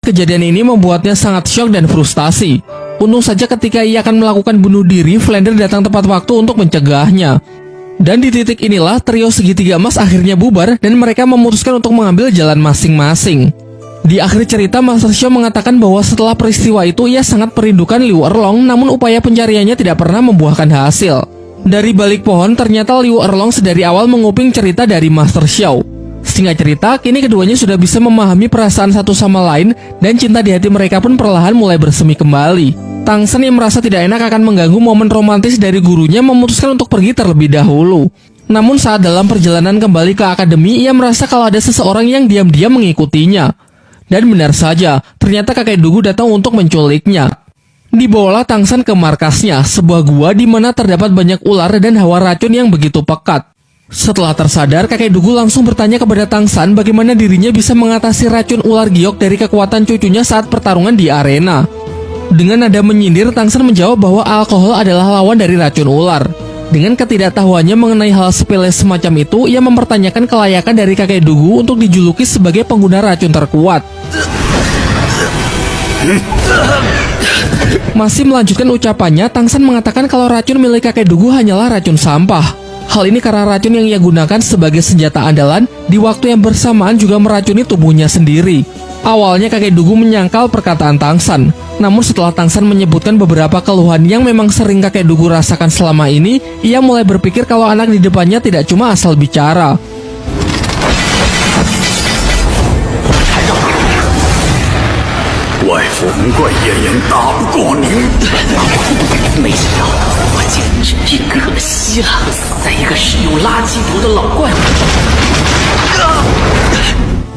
Kejadian ini membuatnya sangat syok dan frustasi. Untung saja ketika ia akan melakukan bunuh diri, Flander datang tepat waktu untuk mencegahnya. Dan di titik inilah trio segitiga emas akhirnya bubar dan mereka memutuskan untuk mengambil jalan masing-masing. Di akhir cerita, Master Xiao mengatakan bahwa setelah peristiwa itu ia sangat merindukan Liu Erlong, namun upaya pencariannya tidak pernah membuahkan hasil. Dari balik pohon, ternyata Liu Erlong sedari awal menguping cerita dari Master Xiao. Singkat cerita, kini keduanya sudah bisa memahami perasaan satu sama lain dan cinta di hati mereka pun perlahan mulai bersemi kembali. Tang San yang merasa tidak enak akan mengganggu momen romantis dari gurunya memutuskan untuk pergi terlebih dahulu. Namun saat dalam perjalanan kembali ke akademi, ia merasa kalau ada seseorang yang diam-diam mengikutinya. Dan benar saja, ternyata kakek Dugu datang untuk menculiknya. Dibawalah Tang San ke markasnya, sebuah gua di mana terdapat banyak ular dan hawa racun yang begitu pekat. Setelah tersadar, kakek Dugu langsung bertanya kepada Tang San bagaimana dirinya bisa mengatasi racun ular giok dari kekuatan cucunya saat pertarungan di arena. Dengan nada menyindir, Tang San menjawab bahwa alkohol adalah lawan dari racun ular. Dengan ketidaktahuannya mengenai hal sepele semacam itu, ia mempertanyakan kelayakan dari kakek Dugu untuk dijuluki sebagai pengguna racun terkuat. Masih melanjutkan ucapannya, Tang San mengatakan kalau racun milik kakek Dugu hanyalah racun sampah. Hal ini karena racun yang ia gunakan sebagai senjata andalan di waktu yang bersamaan juga meracuni tubuhnya sendiri. Awalnya kakek Dugu menyangkal perkataan Tang San, namun setelah Tang San menyebutkan beberapa keluhan yang memang sering kakek Dugu rasakan selama ini, ia mulai berpikir kalau anak di depannya tidak cuma asal bicara.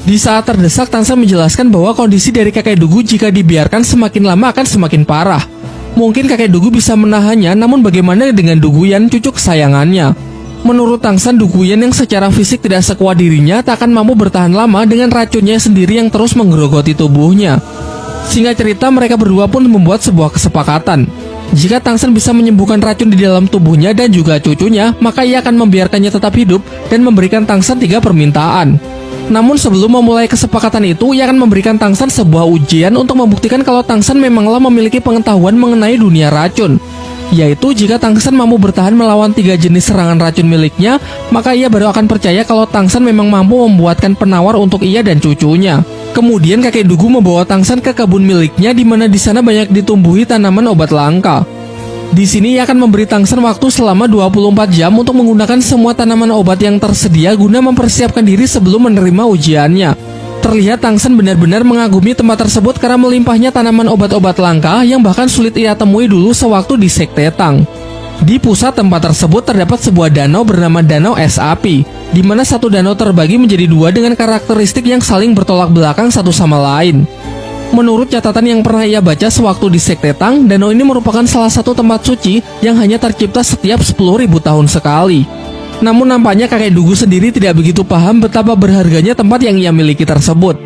Di saat terdesak, Tang San menjelaskan bahwa kondisi dari kakek Dugu jika dibiarkan semakin lama akan semakin parah. Mungkin kakek Dugu bisa menahannya, namun bagaimana dengan Duguyan, cucu kesayangannya? Menurut Tang San, Duguyan yang secara fisik tidak sekuat dirinya tak akan mampu bertahan lama dengan racunnya sendiri yang terus menggerogoti tubuhnya. Singkat cerita, mereka berdua pun membuat sebuah kesepakatan. Jika Tang San bisa menyembuhkan racun di dalam tubuhnya dan juga cucunya, maka ia akan membiarkannya tetap hidup dan memberikan Tang San 3 permintaan. Namun sebelum memulai kesepakatan itu, ia akan memberikan Tang San sebuah ujian untuk membuktikan kalau Tang San memanglah memiliki pengetahuan mengenai dunia racun. Yaitu jika Tang San mampu bertahan melawan 3 jenis serangan racun miliknya, maka ia baru akan percaya kalau Tang San memang mampu membuatkan penawar untuk ia dan cucunya. Kemudian kakek Dugu membawa Tang San ke kebun miliknya di mana di sana banyak ditumbuhi tanaman obat langka. Di sini ia akan memberi Tang San waktu selama 24 jam untuk menggunakan semua tanaman obat yang tersedia guna mempersiapkan diri sebelum menerima ujiannya. Terlihat Tang San benar-benar mengagumi tempat tersebut karena melimpahnya tanaman obat-obat langka yang bahkan sulit ia temui dulu sewaktu di Sekte Tang. Di pusat tempat tersebut terdapat sebuah danau bernama Danau Es Api, di mana satu danau terbagi menjadi 2 dengan karakteristik yang saling bertolak belakang satu sama lain. Menurut catatan yang pernah ia baca sewaktu di Sekte Tang, danau ini merupakan salah satu tempat suci yang hanya tercipta setiap 10.000 tahun sekali. Namun nampaknya kakek Dugu sendiri tidak begitu paham betapa berharganya tempat yang ia miliki tersebut.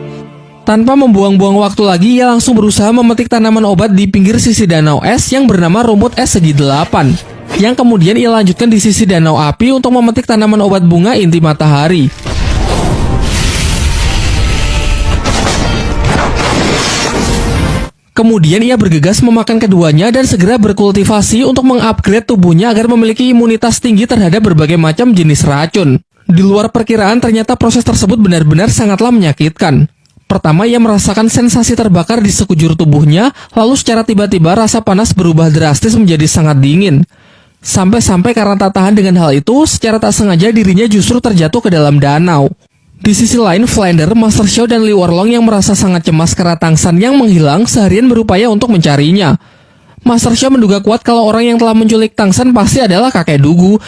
Tanpa membuang-buang waktu lagi, ia langsung berusaha memetik tanaman obat di pinggir sisi danau es yang bernama rumput es segi 8. Yang kemudian ia lanjutkan di sisi danau api untuk memetik tanaman obat bunga inti matahari. Kemudian ia bergegas memakan keduanya dan segera berkultivasi untuk mengupgrade tubuhnya agar memiliki imunitas tinggi terhadap berbagai macam jenis racun. Di luar perkiraan, ternyata proses tersebut benar-benar sangatlah menyakitkan. Pertama, ia merasakan sensasi terbakar di sekujur tubuhnya, lalu secara tiba-tiba rasa panas berubah drastis menjadi sangat dingin. Sampai-sampai karena tak tahan dengan hal itu, secara tak sengaja dirinya justru terjatuh ke dalam danau. Di sisi lain, Flander, Master Xiao, dan Liu Erlong yang merasa sangat cemas karena Tang San yang menghilang seharian berupaya untuk mencarinya. Master Xiao menduga kuat kalau orang yang telah menculik Tang San pasti adalah kakek Dugu,